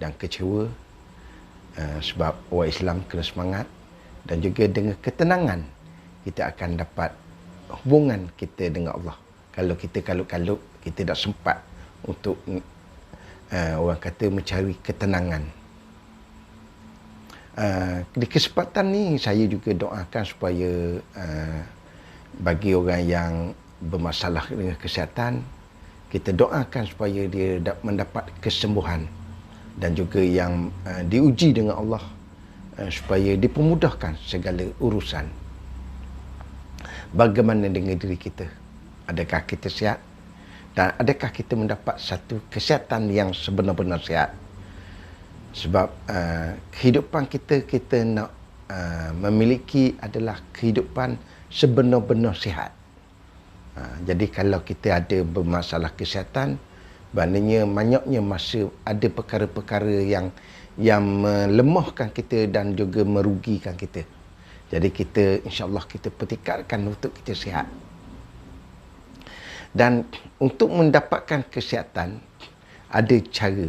dan kecewa, sebab orang Islam kena semangat, dan juga dengan ketenangan kita akan dapat hubungan kita dengan Allah. Kalau kita kalut-kalut, kita tak sempat untuk orang kata mencari ketenangan. Di kesempatan ni saya juga doakan supaya bagi orang yang bermasalah dengan kesihatan, kita doakan supaya dia mendapat kesembuhan, dan juga yang diuji dengan Allah supaya dipermudahkan segala urusan. Bagaimana dengan diri kita? Adakah kita sihat? Dan adakah kita mendapat satu kesihatan yang sebenar-benar sihat? Sebab kehidupan kita nak memiliki adalah kehidupan sebenar-benar sihat. Jadi kalau kita ada bermasalah kesihatan, maknanya banyaknya masa ada perkara-perkara yang melemahkan kita dan juga merugikan kita. Jadi kita, insya-Allah kita pertikaikan untuk kita sihat. Dan untuk mendapatkan kesihatan ada cara,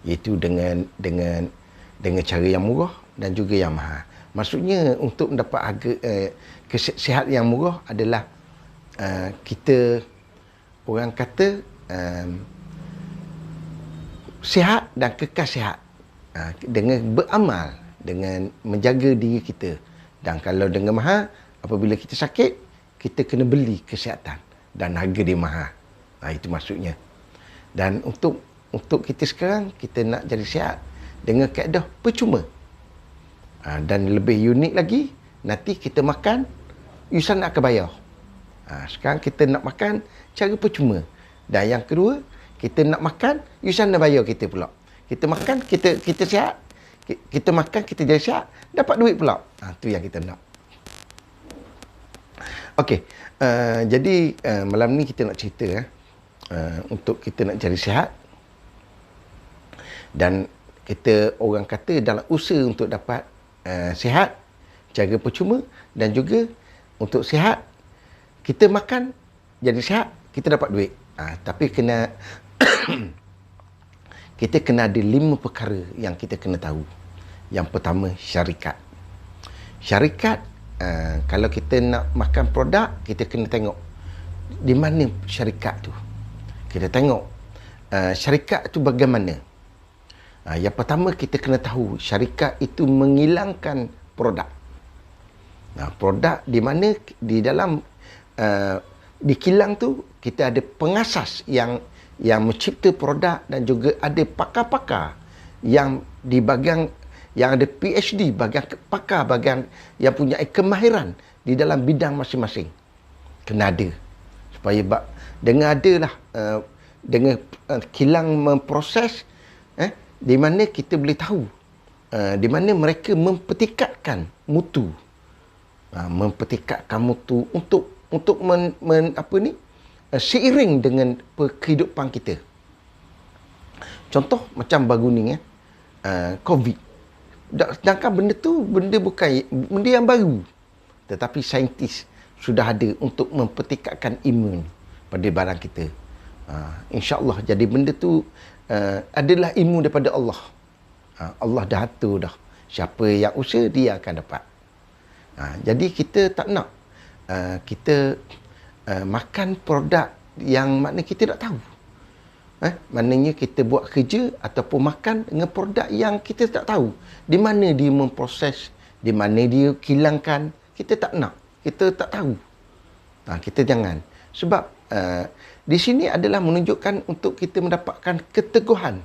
iaitu dengan cara yang murah dan juga yang mahal. Maksudnya untuk mendapat harga sihat yang murah adalah kita, orang kata, sihat dan kekal sihat dengan beramal, dengan menjaga diri kita. Dan kalau dengan mahal, apabila kita sakit, kita kena beli kesihatan dan harga dia mahal. Itu maksudnya. Dan untuk kita sekarang, kita nak jadi sihat dengan kaedah percuma. Dan lebih unik lagi, nanti kita makan, Yusan nak akan bayar. Sekarang kita nak makan cara percuma. Dan yang kedua, kita nak makan, Yusan nak bayar kita pula. Kita makan, kita sihat. Kita makan, kita jadi sihat. Dapat duit pula. Itu yang kita nak. Okey. Jadi, malam ni kita nak cerita. Untuk kita nak jadi sihat. Dan kita, orang kata, dalam usaha untuk dapat sihat, cara percuma, dan juga untuk sihat, kita makan, jadi sihat, kita dapat duit. Tapi kena kita kena ada 5 perkara yang kita kena tahu. Yang pertama, syarikat. Syarikat, kalau kita nak makan produk, kita kena tengok di mana syarikat tu. Kita tengok syarikat tu bagaimana. Yang pertama, kita kena tahu syarikat itu menghilangkan produk. Produk di mana di dalam di kilang tu kita ada pengasas yang mencipta produk, dan juga ada pakar-pakar yang di bahagian yang ada PhD, pakar bahagian yang punya kemahiran di dalam bidang masing-masing. Kena ada. Supaya dengan adalah dengan kilang memproses, di mana kita boleh tahu di mana mereka mempertikatkan mutu. Mempertikatkan mutu untuk seiring dengan kehidupan kita. Contoh macam baru ni, COVID. Sedangkan benda tu bukan benda yang baru, tetapi saintis sudah ada untuk mempertikatkan imun pada barang kita. InsyaAllah jadi benda tu adalah ilmu daripada Allah. Allah dah atur dah. Siapa yang usaha, dia akan dapat. Jadi kita tak nak kita makan produk yang makna kita tak tahu. Maknanya kita buat kerja ataupun makan dengan produk yang kita tak tahu. Di mana dia memproses, di mana dia kilangkan, kita tak nak. Kita tak tahu. Kita jangan. Sebab di sini adalah menunjukkan untuk kita mendapatkan keteguhan.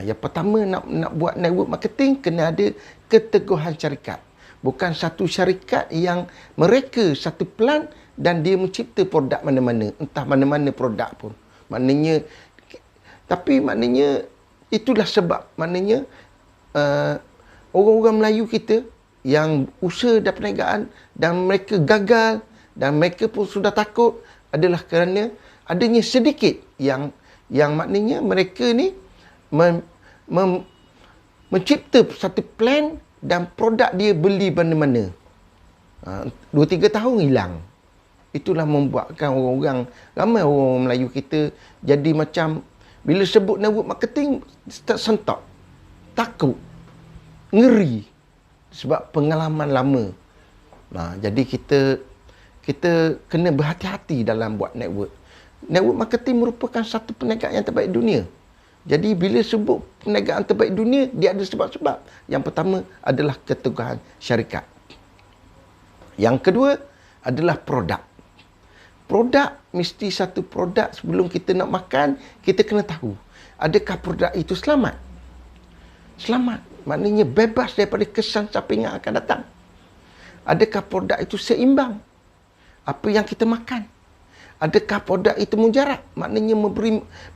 Yang pertama, nak buat network marketing, kena ada keteguhan syarikat. Bukan satu syarikat yang mereka satu pelan dan dia mencipta produk mana-mana, entah mana-mana produk pun. Maknanya itulah sebab maknanya orang-orang Melayu kita yang usaha dan perniagaan dan mereka gagal dan mereka pun sudah takut adalah kerana adanya sedikit yang maknanya mereka ni mencipta satu plan dan produk dia beli mana-mana. 2-3 tahun hilang. Itulah membuatkan ramai orang Melayu kita jadi macam Bila sebut network marketing, sentak, takut, ngeri sebab pengalaman lama. Jadi kita kena berhati-hati dalam buat network. Network marketing merupakan satu perniagaan yang terbaik dunia. Jadi bila sebut perniagaan terbaik dunia, dia ada sebab-sebab. Yang pertama adalah keteguhan syarikat. Yang kedua adalah produk. Produk, mesti satu produk sebelum kita nak makan, kita kena tahu. Adakah produk itu selamat? Selamat, maknanya bebas daripada kesan sampingan akan datang. Adakah produk itu seimbang? Apa yang kita makan? Adakah produk itu mujarab? Maknanya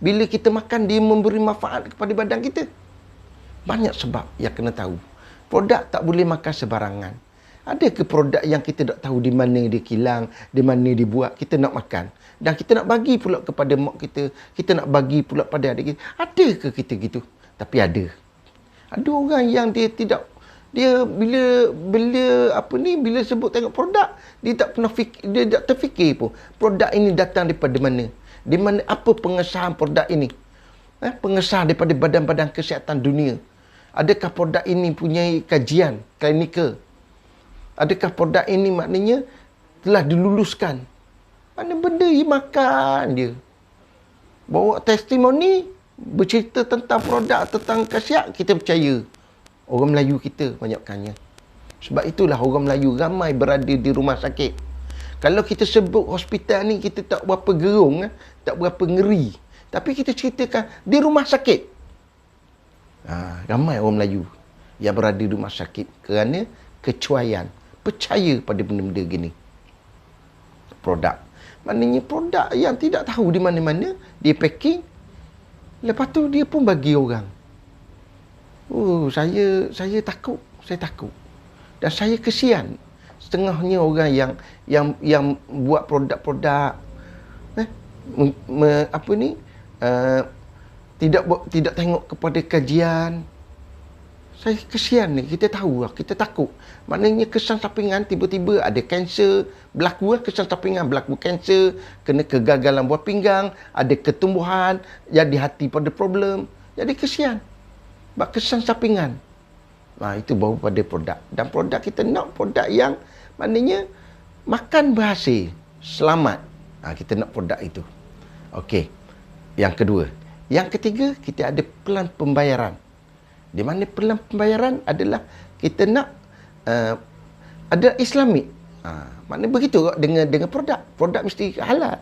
bila kita makan, dia memberi manfaat kepada badan kita. Banyak sebab yang kena tahu. Produk tak boleh makan sebarangan. Adakah produk yang kita tak tahu di mana dia kilang, di mana dia buat, kita nak makan. Dan kita nak bagi pula kepada mak kita, kita nak bagi pula pada adik kita. Adakah kita gitu? Tapi ada. Ada orang yang dia tidak, dia bila sebut tengok produk, dia tak pernah dia tak terfikir pun produk ini datang daripada mana. Di mana, apa pengesahan produk ini? Pengesahan daripada badan-badan kesihatan dunia. Adakah produk ini punya kajian klinikal? Adakah produk ini maknanya telah diluluskan? Mana benda dia makan dia. Bawa testimoni, bercerita tentang produk, tentang khasiat, kita percaya. Orang Melayu kita banyakkannya. Sebab itulah orang Melayu ramai berada di rumah sakit. Kalau kita sebut hospital ni, kita tak berapa gerung, tak berapa ngeri. Tapi kita ceritakan di rumah sakit. Ramai orang Melayu yang berada di rumah sakit kerana kecuaian. Percaya pada benda-benda gini. Produk. Maknanya produk yang tidak tahu di mana-mana, dia packing. Lepas tu dia pun bagi orang. Saya takut. Dan saya kesian. Setengahnya orang yang buat produk-produk tidak tengok kepada kajian. Saya kesian ni, kita tahu lah, kita takut. Maknanya kesan sampingan, tiba-tiba ada kanser, berlaku kesan sampingan, berlaku kanser, kena kegagalan buah pinggang, ada ketumbuhan, jadi hati pada problem. Jadi kesian. Sebab kesan sampingan. Itu baru pada produk. Dan produk kita nak produk yang maknanya makan berhasil, selamat. Kita nak produk itu. Okey. Yang kedua. Yang ketiga, kita ada pelan pembayaran. Di mana pelan pembayaran adalah kita nak ada Islamik. Maknanya begitu dengan produk. Produk mesti halal.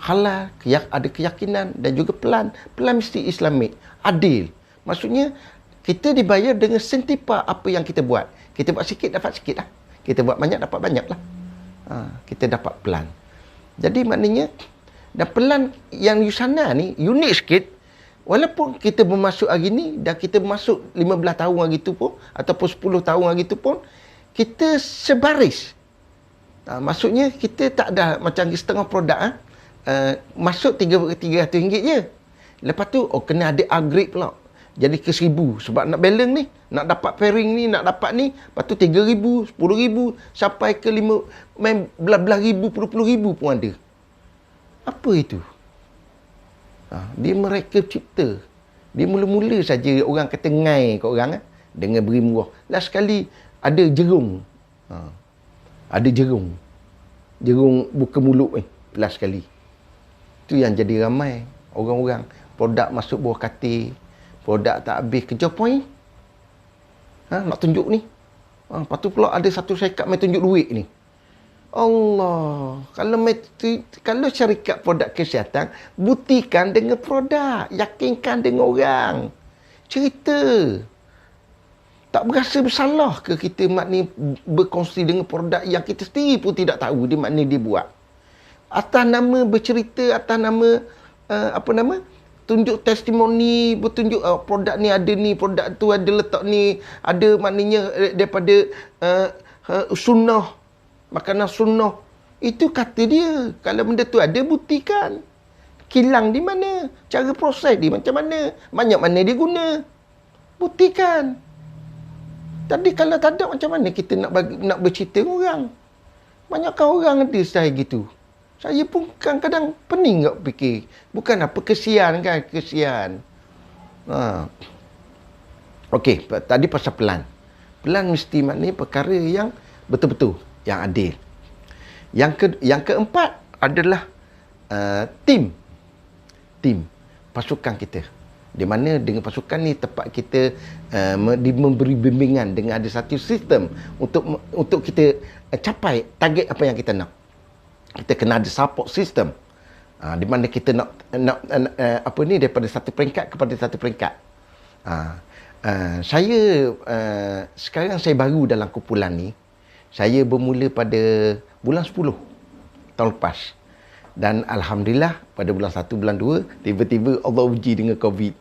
Halal, ada keyakinan dan juga pelan. Pelan mesti Islamik. Adil. Maksudnya, kita dibayar dengan sentipa apa yang kita buat. Kita buat sikit, dapat sikit lah. Kita buat banyak, dapat banyak lah. Kita dapat pelan. Jadi maknanya, dan pelan yang Yusana ni, unik sikit. Walaupun kita bermasuk hari ni dan kita bermasuk 15 tahun hari tu pun ataupun 10 tahun hari tu pun, kita sebaris. Maksudnya kita tak ada macam setengah produk masuk RM300 je. Lepas tu kena ada upgrade pula. Jadi ke 1,000 sebab nak balance ni, nak dapat pairing ni, nak dapat ni, lepas tu 3,000, 10,000 sampai ke 15 ribu, 20 ribu pun ada. Apa itu? Dia mereka cipta. Dia mula-mula saja orang kata ngai kat orang dengan beri murah. Last sekali ada jerung. Ada jerung. Jerung buka mulut last sekali. Itu yang jadi ramai orang-orang. Produk masuk bawah katil. Produk tak habis kerja point. Nak tunjuk ni. Lepas tu pula ada satu syarikat main tunjuk duit ni. Allah, kalau syarikat produk kesihatan, buktikan dengan produk, yakinkan dengan orang. Cerita. Tak berasa bersalah ke kita maknanya berkongsi dengan produk yang kita sendiri pun tidak tahu di mana dia buat. Atas nama bercerita, atas nama tunjuk testimoni, bertunjuk produk ni ada ni, produk tu ada letak ni, ada maknanya daripada sunnah. Makanan sunnah. Itu kata dia. Kalau benda tu ada, buktikan. Kilang di mana? Cara proses dia macam mana? Banyak mana dia guna? Buktikan. Tapi kalau tak ada, macam mana kita nak bercerita dengan orang? Banyakkan orang ada style gitu. Saya pun kadang-kadang pening tak fikir. Bukan apa, kesian kan, kesian. Okey, tadi pasal pelan. Pelan mesti maknanya perkara yang betul-betul, yang adil. Yang keempat adalah tim. Tim, pasukan kita. Di mana dengan pasukan ni tempat kita memberi bimbingan dengan ada satu sistem untuk kita capai target apa yang kita nak. Kita kena ada support system. Di mana kita nak apa ni, daripada satu peringkat kepada satu peringkat. Saya sekarang saya baru dalam kumpulan ni. Saya bermula pada bulan 10 tahun lepas. Dan Alhamdulillah pada bulan 1, bulan 2, tiba-tiba Allah uji dengan COVID.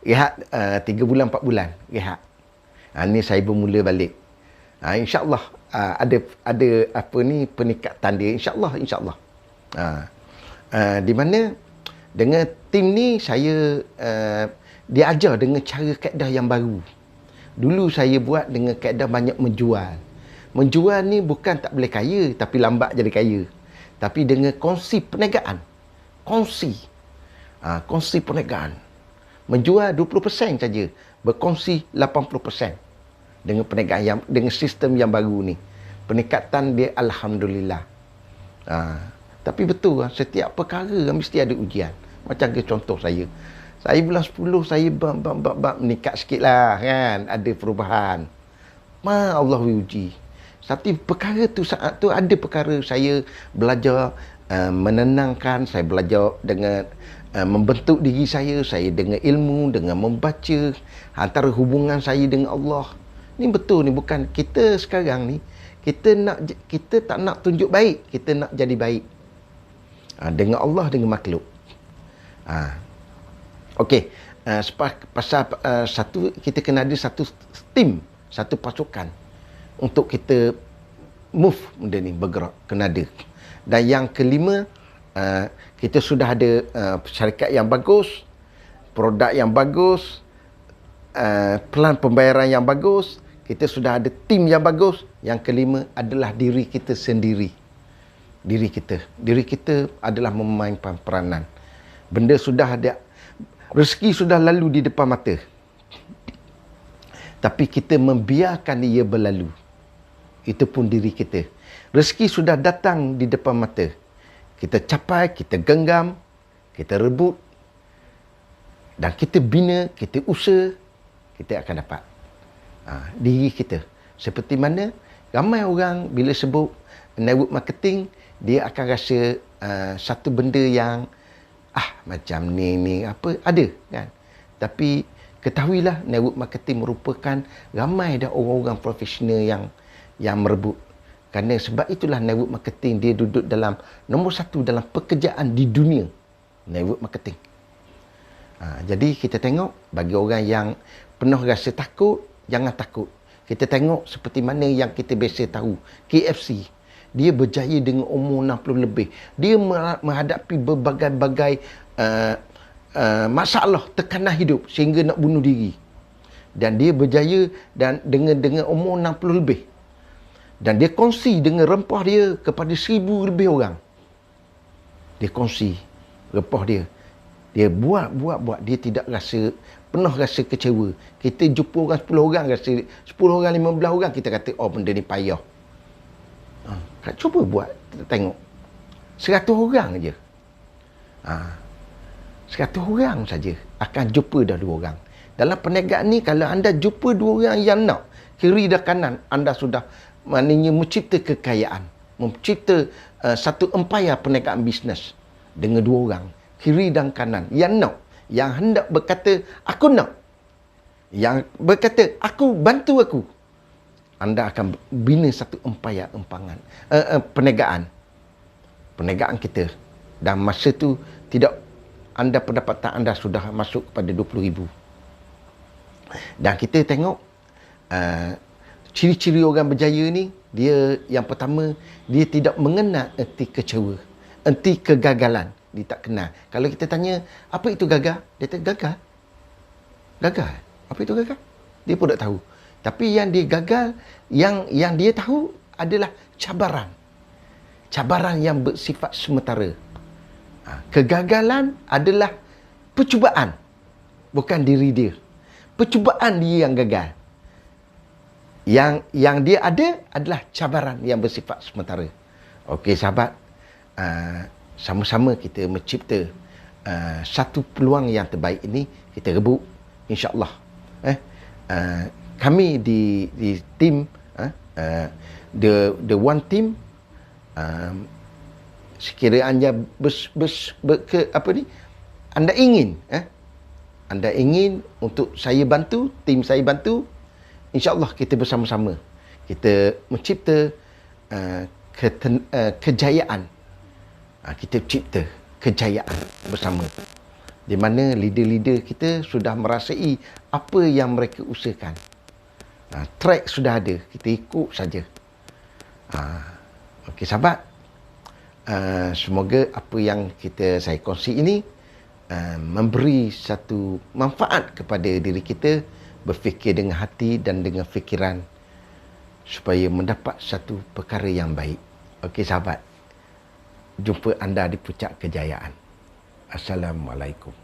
Rehat 3 bulan, 4 bulan. Rehat. Ni saya bermula balik. InsyaAllah ada apa ni, peningkatan dia. InsyaAllah. Di mana dengan tim ni saya diajar dengan cara kaedah yang baru. Dulu saya buat dengan kaedah banyak menjual. Menjual ni bukan tak boleh kaya, tapi lambat jadi kaya. Tapi dengan kongsi perniagaan. Kongsi perniagaan. Menjual 20% saja, berkongsi 80%. Dengan perniagaan dengan sistem yang baru ni. Peningkatan dia Alhamdulillah. Tapi betul, setiap perkara mesti ada ujian. Macam ke contoh saya. Saya bulan 10 saya meningkat sikit lah kan. Ada perubahan. Allah uji. Tapi perkara tu, saat tu ada perkara saya belajar menenangkan. Saya belajar dengan membentuk diri saya dengan ilmu, dengan membaca. Antara hubungan saya dengan Allah. Ni betul ni, bukan kita sekarang ni. Kita tak nak tunjuk baik. Kita nak jadi baik. Dengan Allah, dengan makhluk. Okey, pasal satu, kita kena ada satu tim, satu pasukan untuk kita move benda ni, bergerak, kena ada. Dan yang kelima, kita sudah ada syarikat yang bagus, produk yang bagus, pelan pembayaran yang bagus, kita sudah ada tim yang bagus. Yang kelima adalah diri kita sendiri. Diri kita adalah memainkan peranan. Benda sudah ada, rezeki sudah lalu di depan mata. Tapi kita membiarkan ia berlalu. Itu pun diri kita. Rezeki sudah datang di depan mata. Kita capai, kita genggam, kita rebut. Dan kita bina, kita usaha, kita akan dapat. Diri kita. Seperti mana ramai orang bila sebut network marketing, dia akan rasa satu benda yang macam ni apa ada kan. Tapi ketahuilah, network marketing merupakan ramai dah orang-orang profesional yang merebut. Kerana sebab itulah network marketing dia duduk dalam nombor 1 dalam pekerjaan di dunia. Network marketing. Jadi kita tengok, bagi orang yang penuh rasa takut, jangan takut. Kita tengok seperti mana yang kita biasa tahu. KFC. Dia berjaya dengan umur 60 lebih. Dia menghadapi berbagai-bagai masalah, tekanan hidup sehingga nak bunuh diri. Dan dia berjaya dan dengan umur 60 lebih. Dan dia kongsi dengan rempah dia kepada 1000 lebih orang. Dia kongsi rempah dia. Dia buat. Dia tidak pernah rasa kecewa. Kita jumpa orang 10 orang, rasa 10 orang, 15 orang, kita kata, benda ni payah. Cuba buat, kita tengok. 100 orang je. 100 orang saja akan jumpa dah 2 orang. Dalam perniagaan ni, kalau anda jumpa 2 orang yang nak, kiri dan kanan, anda sudah maknanya mencipta kekayaan. Mencipta satu empayar perniagaan bisnes. Dengan 2 orang. Kiri dan kanan. Yang nak. Yang hendak berkata, aku nak. Yang berkata, bantu aku. Anda akan bina satu empayar perniagaan. Perniagaan kita. Dan masa tu, pendapatan anda sudah masuk kepada 20,000. Dan kita tengok, ciri-ciri orang berjaya ni, dia yang pertama, dia tidak mengenal erti kecewa. Erti kegagalan. Dia tak kenal. Kalau kita tanya, apa itu gagal? Dia kata, gagal. Gagal. Apa itu gagal? Dia pun tak tahu. Tapi yang dia gagal, yang dia tahu adalah cabaran. cabaran yang bersifat sementara. Kegagalan adalah percubaan, bukan diri dia. Percubaan dia yang gagal. Yang dia ada adalah cabaran yang bersifat sementara. Okey sahabat, sama-sama kita mencipta satu peluang yang terbaik ini, kita rebut insya-Allah. Kami di tim the one team, sekiranya anda ingin untuk saya bantu, tim saya bantu, insya-Allah kita bersama-sama kita mencipta kejayaan. Kita cipta kejayaan bersama, di mana leader-leader kita sudah merasai apa yang mereka usahakan. Track sudah ada, kita ikut saja. Okey sahabat, semoga apa yang saya kongsi ini memberi satu manfaat kepada diri kita, berfikir dengan hati dan dengan fikiran supaya mendapat satu perkara yang baik. Okey sahabat, jumpa anda di puncak kejayaan. Assalamualaikum.